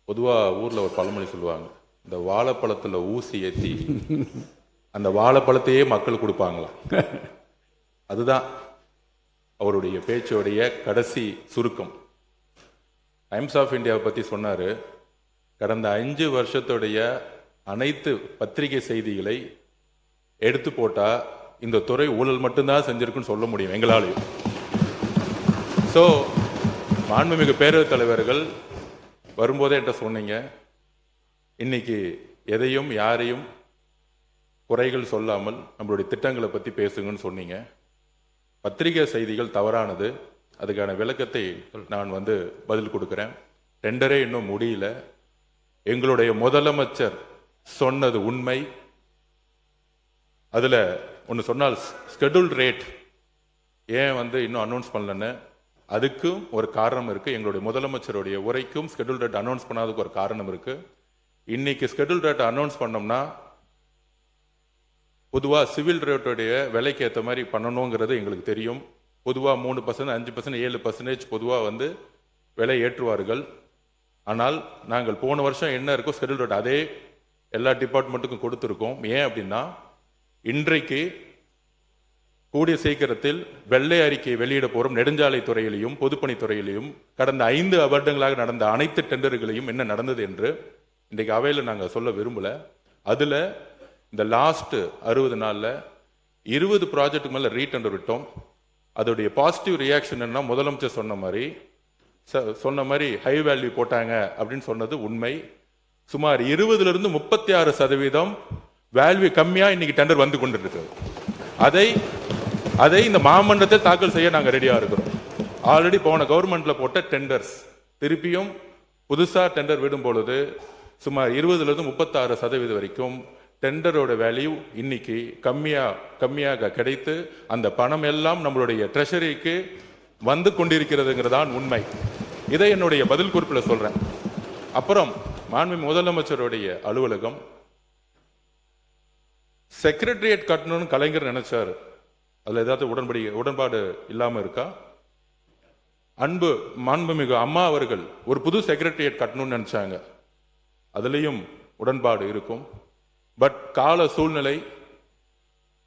பொதுவாக ஊரில் ஒரு பழமொழி சொல்லுவாங்க, இந்த வாழைப்பழத்தில் ஊசி ஏற்றி அந்த வாழைப்பழத்தையே மக்கள் கொடுப்பாங்களாம். அதுதான் அவருடைய பேச்சோடைய கடைசி சுருக்கம். டைம்ஸ் ஆஃப் இந்தியாவை பற்றி சொன்னார். கடந்த 5 வருஷத்துடைய அனைத்து பத்திரிகை செய்திகளை எடுத்து போட்டால் இந்த துறை ஊழல் மட்டும்தான் செஞ்சிருக்குன்னு சொல்ல முடியும் எங்களாலையும். ஸோ மாண்புமிகு பேரவைத் தலைவர்கள் வரும்போதே என்கிட்ட சொன்னீங்க, இன்னைக்கு எதையும் யாரையும் குறைகள் சொல்லாமல் நம்மளுடைய திட்டங்களை பற்றி பேசுங்கன்னு சொன்னீங்க. பத்திரிகை செய்திகள் தவறானது, அதுக்கான விளக்கத்தை நான் பதில் கொடுக்குறேன். டெண்டரே இன்னும் முடியல. எங்களுடைய முதலமைச்சர் சொன்னது உண்மை. அதில் ஒன்று சொன்னால், ஸ்கெடியூல்ட் ரேட் ஏன் இன்னும் அனௌன்ஸ் பண்ணலன்னு, அதுக்கும் ஒரு காரணம் இருக்கு. எங்களுடைய முதலமைச்சருடைய உரைக்கும் ஸ்கெடியூல் ரேட் அனௌன்ஸ் பண்ணாததுக்கு ஒரு காரணம் இருக்கு. இன்னைக்கு ஸ்கெடியூல் ரேட் அனௌன்ஸ் பண்ணோம்னா பொதுவாக சிவில் ரேட்டுடைய விலைக்கு ஏற்ற மாதிரி பண்ணணுங்கிறது எங்களுக்கு தெரியும். பொதுவாக 3%, 5%, 7% பொதுவாக விலை ஏற்றுவார்கள். ஆனால் நாங்கள் போன வருஷம் என்ன இருக்கோ ஸ்கெடியூல் ரேட் அதே எல்லா டிபார்ட்மெண்ட்டுக்கும் கொடுத்துருக்கோம். ஏன் அப்படின்னா, இன்றைக்கு கூடிய சீக்கிரத்தில் வெள்ளை அறிக்கையை வெளியிட போறோம். நெடுஞ்சாலை துறையிலையும் பொதுப்பணித்துறையிலையும் கடந்த 5 வருடங்களாக நடந்த அனைத்து டெண்டர்களையும் என்ன நடந்தது என்று இன்றைக்கு அவையில் நாங்கள் சொல்ல விரும்பல. அதுல இந்த லாஸ்ட் 60 நாள்ல 20 ப்ராஜெக்ட்டுக்கு மேல ரீடெண்டர் விட்டோம். அதோடைய பாசிட்டிவ் ரியாக்ஷன் என்ன, முதலமைச்சர் சொன்ன மாதிரி ஹை வேல்யூ போட்டாங்க அப்படின்னு சொன்னது உண்மை. சுமார் 20% 36% வேல்யூ கம்மியா இன்னைக்கு டெண்டர் வந்து கொண்டிருக்கு. அதை இந்த மாமன்றத்தில் தாக்கல் செய்ய நாங்கள் ரெடியா இருக்கிறோம். ஆல்ரெடி போன கவர்மெண்ட்ல போட்ட டெண்டர்ஸ் திருப்பியும் புதுசா டெண்டர் விடும் பொழுது சுமார் 20% 36% வரைக்கும் டெண்டரோட வேல்யூ இன்னைக்கு கம்மியாக கிடைத்து அந்த பணம் எல்லாம் நம்மளுடைய ட்ரெஷரிக்கு வந்து கொண்டிருக்கிறதுங்கிறதான் உண்மை. இதை என்னுடைய பதில் குறிப்பில் சொல்றேன். அப்புறம் மாண்புமிகு முதலமைச்சருடைய அலுவலகம் செக்ரட்டரியேட் கட்டணும்னு கலைஞர் நினைச்சாரு. அதுல ஏதாவது உடன்பாடு இல்லாம இருக்கா? மாண்புமிகு அம்மா அவர்கள் ஒரு புது செக்ரட்டரியேட் கட்டணும்னு நினைச்சாங்க, அதுலயும் உடன்பாடு இருக்கும். பட் கால சூழ்நிலை,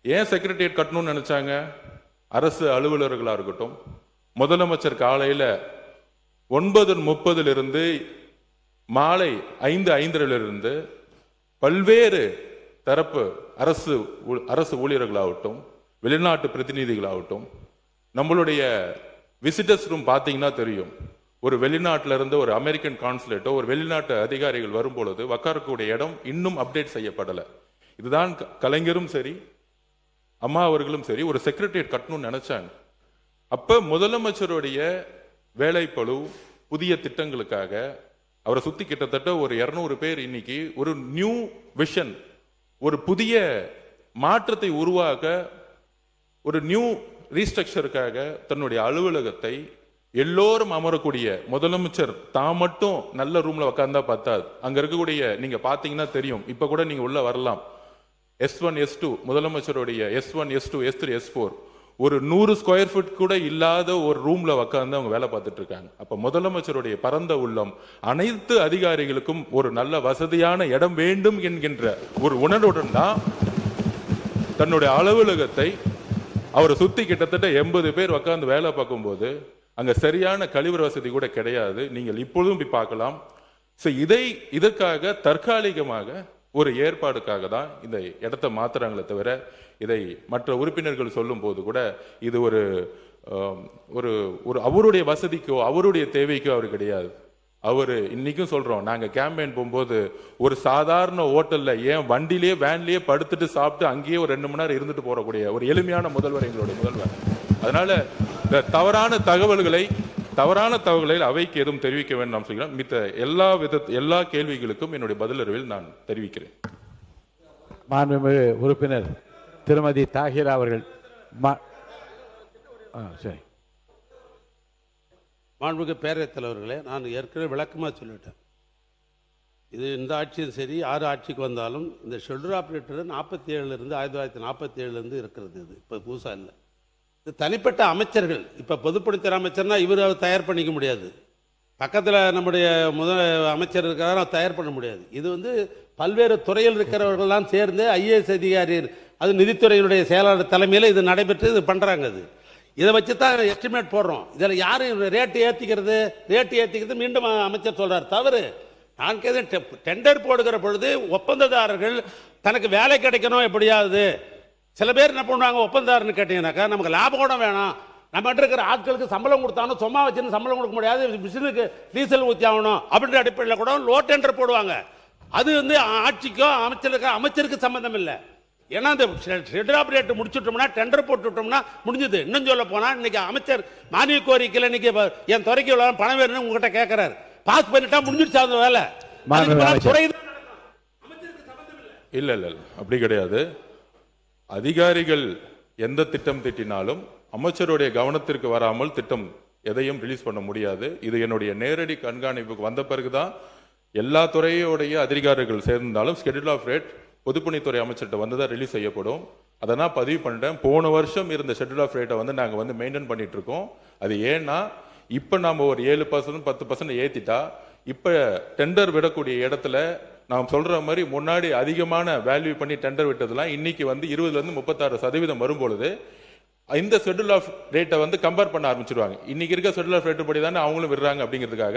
ஏன் செக்ரட்டரியேட் கட்டணும்னு நினைச்சாங்க? அரசு அலுவலர்களா இருக்கட்டும், முதலமைச்சர் காலையில 9:30 மாலை 5:05 பல்வேறு தரப்பு அரசு ஊழியர்களாகட்டும், வெளிநாட்டு பிரதிநிதிகளாகட்டும், நம்மளுடைய விசிட்டர்ஸ் ரூம் பார்த்தீங்கன்னா தெரியும். ஒரு வெளிநாட்டில இருந்து ஒரு அமெரிக்கன் கான்சுலேட்டோ ஒரு வெளிநாட்டு அதிகாரிகள் வரும்பொழுது உட்காரக்கூடிய இடம் இன்னும் அப்டேட் செய்யப்படலை. இதுதான் கலைஞரும் சரி அம்மா அவர்களும் சரி ஒரு செக்ரட்டரியேட் கட்டணும்னு நினைச்சாங்க. அப்ப முதலமைச்சருடைய வேலைப்பளு புதிய திட்டங்களுக்காக அவரை சுத்தி கிட்டத்தட்ட ஒரு 200 பேர் இன்னைக்கு ஒரு நியூ விஷன், ஒரு புதிய மாற்றத்தை உருவாக்க, ஒரு நியூ ரீஸ்ட்ரக்சருக்காக தன்னுடைய அலுவலகத்தை எல்லோரும் அமரக்கூடிய, முதலமைச்சர் தான் மட்டும் நல்ல ரூம்ல உட்கார்ந்தா பார்த்தாது, அங்க இருக்கக்கூடிய நீங்க பாத்தீங்கன்னா தெரியும். இப்ப கூட நீங்க உள்ள வரலாம். S1 S2 முதலமைச்சருடைய S1 S2 S3 S4 ஒரு 100 ஸ்கொயர் ஃபீட் கூட இல்லாத ஒரு ரூம்ல உட்கார்ந்து அவங்க வேலை பார்த்துட்டு இருக்காங்க. அப்ப முதலமைச்சருடைய பரந்த உள்ளம் அனைத்து அதிகாரிகளுக்கும் ஒரு நல்ல வசதியான இடம் வேண்டும் என்கின்ற ஒரு உணர்வுடன் தான் தன்னுடைய அலுவலகத்தை அவரை சுத்தி கிட்டத்தட்ட 80 பேர் உட்கார்ந்து வேலை பார்க்கும் போது அங்க சரியான கழிவறை வசதி கூட கிடையாது. நீங்கள் இப்பொழுதும் போய் பார்க்கலாம். இதற்காக தற்காலிகமாக ஒரு ஏற்பாடுக்காக தான் இந்த இடத்தை மாத்துறாங்களே தவிர, இதை மற்ற உறுப்பினர்கள் சொல்லும் போது கூட இது ஒரு ஒரு அவருடைய வசதிக்கோ அவருடைய தேவைக்கோ அவர் கிடையாது. அவரு இன்னைக்கும் சொல்றோம், நாங்க கேம்பெயின் போகும்போது ஒரு சாதாரண ஹோட்டல்ல ஏன் வண்டிலேயே வேன்லயே படுத்துட்டு சாப்பிட்டு அங்கேயே ஒரு 2 மணி நேரம் இருந்துட்டு போறக்கூடிய ஒரு எளிமையான முதல்வர் எங்களுடைய முதல்வர். அதனால இந்த தவறான தகவல்களை அவைக்கு எதுவும் தெரிவிக்க வேண்டும் சொல்கிறேன். மித்த எல்லா கேள்விகளுக்கும் என்னுடைய பதிலறிவில் நான் தெரிவிக்கிறேன். மாண்புமிகு உறுப்பினர் திருமதி தாஹிரா அவர்கள். சரி. மாண்புமிகு பேரவைத் தலைவர்களே, நான் ஏற்கனவே விளக்கமாக சொல்லிட்டேன். இது இந்த ஆட்சியும் சரி 6 ஆட்சிக்கு வந்தாலும் இந்த ஷெட்யூல் ஆப்ரேட்டர் 1947 இருக்கிறது. இது இப்போ புதுசாக இல்லை. இது தனிப்பட்ட அமைச்சர்கள். இப்போ பொதுப்பணித்துறை அமைச்சர்னா இவர் தயார் பண்ணிக்க முடியாது. பக்கத்தில் நம்முடைய அமைச்சர் இருக்கிறார தயார் பண்ண முடியாது. இது வந்து பல்வேறு துறையில் இருக்கிறவர்கள்லாம் சேர்ந்து ஐஏஎஸ் அதிகாரி, அது நிதித்துறையினுடைய செயலாளர் தலைமையில் இது நடைபெற்று இது பண்ணுறாங்க. அது இதை வச்சு தான் எஸ்டிமேட் போடுறோம். இதில் யாரும் ரேட்டு ஏற்றிக்கிறது மீண்டும் அமைச்சர் சொல்கிறார் தவறு. நான் கேட்க டெண்டர் போடுகிற பொழுது ஒப்பந்ததாரர்கள் தனக்கு வேலை கிடைக்கணும் எப்படியாவது. சில பேர் என்ன பண்ணுவாங்க, ஒப்பந்ததாரன்னு கேட்டீங்கன்னாக்கா நமக்கு லாபம் கூட வேணும், நம்ம இருக்கிற ஆட்களுக்கு சம்பளம் கொடுத்தாலும் சும்மா வச்சுன்னு சம்பளம் கொடுக்க முடியாது, மிஷினுக்கு டீசல் ஊற்றி ஆகணும் அப்படின்ற அடிப்படையில் கூட லோ டெண்டர் போடுவாங்க. அது வந்து ஆட்சிக்கோ அமைச்சருக்கு சம்பந்தம் இல்லை. ஏன்னா அந்த ஷெட்யூல் ஆஃப் ரேட் முடிச்சுட்டோம்னா, டெண்டர் போட்டுவிட்டோம்னா முடிஞ்சது. இன்னும் சொல்ல போனால் இன்னைக்கு அமைச்சர் மானிய கோரிக்கையில் இன்னைக்கு என் துறைக்கு பணம் வேணும்னு உங்ககிட்ட கேட்கிறாரு, பாஸ் பண்ணிட்டா முடிஞ்சிருச்சு அந்த வேலை. இல்ல இல்ல அப்படி கிடையாது. அதிகாரிகள் எந்த திட்டம் திட்டினாலும் அமைச்சருடைய கவனத்திற்கு வராமல் திட்டம் எதையும் ரிலீஸ் பண்ண முடியாது. இது என்னுடைய நேரடி கண்காணிப்புக்கு வந்த பிறகுதான் எல்லா துறையோடைய அதிகாரிகள் சேர்ந்தாலும் ஷெட்யூல் ஆஃப் ரேட் பொதுப்பணித்துறை அமைச்சர்கிட்ட வந்து தான் ரிலீஸ் செய்யப்படும். அதை நான் பதிவு பண்ணிட்டேன். போன வருஷம் இருந்த ஷெட்யூல் ஆஃப் ரேட்டை வந்து நாங்கள் வந்து மெயின்டைன் பண்ணிட்டு இருக்கோம். அது ஏன்னா இப்போ நம்ம ஒரு 7% 10% ஏற்றிட்டா இப்போ டெண்டர் விடக்கூடிய இடத்துல நாம் சொல்ற மாதிரி முன்னாடி அதிகமான வேல்யூ பண்ணி டெண்டர் விட்டதெல்லாம் இன்னைக்கு வந்து 20% 36% வரும்பொழுது இந்த ஷெட்யூல் ஆஃப் ரேட்டை வந்து கம்பேர் பண்ண ஆரம்பிச்சிருவாங்க. இன்னைக்கு இருக்க ஷெட்யூல் ஆஃப் ரேட் படி தானே அவங்களும் விடுறாங்க. அப்படிங்கிறதுக்காக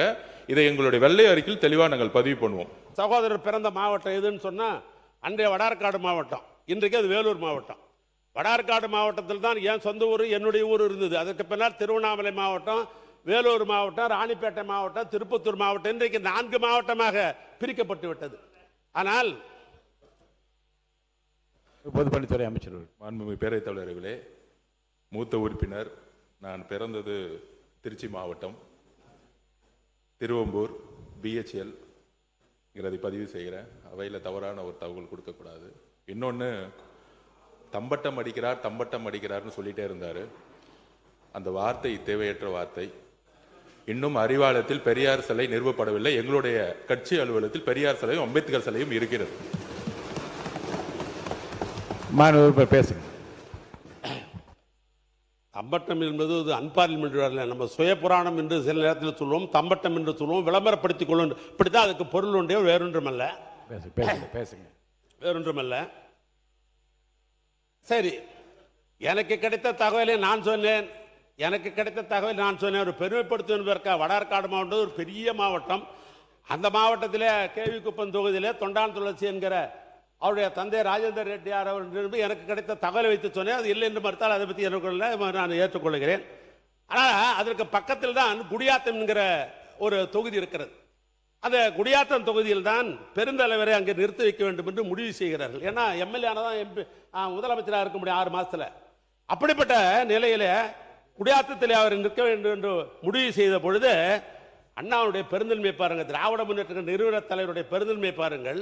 இதை எங்களுடைய வெள்ளை அறிக்கையில் தெளிவாக நாங்கள் பதிவு பண்ணுவோம். சகோதரர் பிறந்த மாவட்டம் எதுன்னு சொன்னா அன்றைய வடார்காடு மாவட்டம், இன்றைக்கு அது வேலூர் மாவட்டம். வடார்காடு மாவட்டத்தில் தான் என் சொந்த ஊர், என்னுடைய ஊர் இருந்தது. அதற்கு பின்னால் திருவண்ணாமலை மாவட்டம், வேலூர் மாவட்டம், ராணிப்பேட்டை மாவட்டம், திருப்பத்தூர் மாவட்டம், இன்றைக்கு 4 மாவட்டமாக பிரிக்கப்பட்டு விட்டது. ஆனால் பொதுப்பணித்துறை அமைச்சர் மாண்புமிகு பேரவைத் தலைவர்களே, மூத்த உறுப்பினர், நான் பிறந்தது திருச்சி மாவட்டம், திருவம்பூர், BHL பதிவு செய்கிறேன். அவையில் தவறான ஒரு தகவல் கொடுக்கக்கூடாது. இன்னொன்று, தம்பட்டம் அடிக்கிறார்னு சொல்லிட்டே இருந்தார். அந்த வார்த்தை தேவையற்ற வார்த்தை. இன்னும் அறிவாலயத்தில் பெரியார் சிலை நிறுவப்படவில்லை. எங்களுடைய கட்சி அலுவலகத்தில் பெரியார் சிலையும் அம்பேத்கர் சிலையும் இருக்கிறது. பேசுங்க. தம்பட்டம் என்பது ஒரு அன்பார்லிமெண்ட், நம்ம சுய புராணம் என்று சில நேரத்தில் சொல்லுவோம், தம்பட்டம் என்று சொல்லுவோம், விளம்பரப்படுத்திக் கொள்ளும். இப்படித்தான் அதுக்கு பொருள் உண்டே, வேறொன்றுமல்ல. வேறொன்றுமல்ல. சரி, எனக்கு கிடைத்த தகவலை நான் சொன்னேன். ஒரு பெருமைப்படுத்துவதற்காக வடார்காடு மாவட்டம் ஒரு பெரிய மாவட்டம். அந்த மாவட்டத்தில் கேவிக்குப்பம் தொகுதியிலே தொண்டான் துளசி என்கிற அவருடைய தந்தை ராஜேந்தர் ரெட்டியார் அவர் எனக்கு கிடைத்த தகவலை வைத்து சொன்னேன். அது இல்லை என்று மறுத்தால் அதை பற்றி எனக்கு நான் ஏற்றுக்கொள்கிறேன். ஆனால் அதற்கு பக்கத்தில் தான் குடியாத்தம் என்கிற ஒரு தொகுதி இருக்கிறது. அந்த குடியாத்தம் தொகுதியில் தான் பெருந்தலைவரை அங்கே நிறுத்தி வைக்க வேண்டும் என்று முடிவு செய்கிறார்கள். ஏன்னா எம்எல்ஏ ஆனதான் முதலமைச்சராக இருக்க முடியும் 6 மாசத்துல. அப்படிப்பட்ட நிலையில குடியாத்தத்தில் அவர் நிற்க வேண்டும் என்று முடிவு செய்த பொழுது அண்ணாவுடைய பெருந்தன்மை பாருங்கள், திராவிட முன்னேற்ற நிறுவன தலைவருடைய பெருந்தன்மை பாருங்கள்.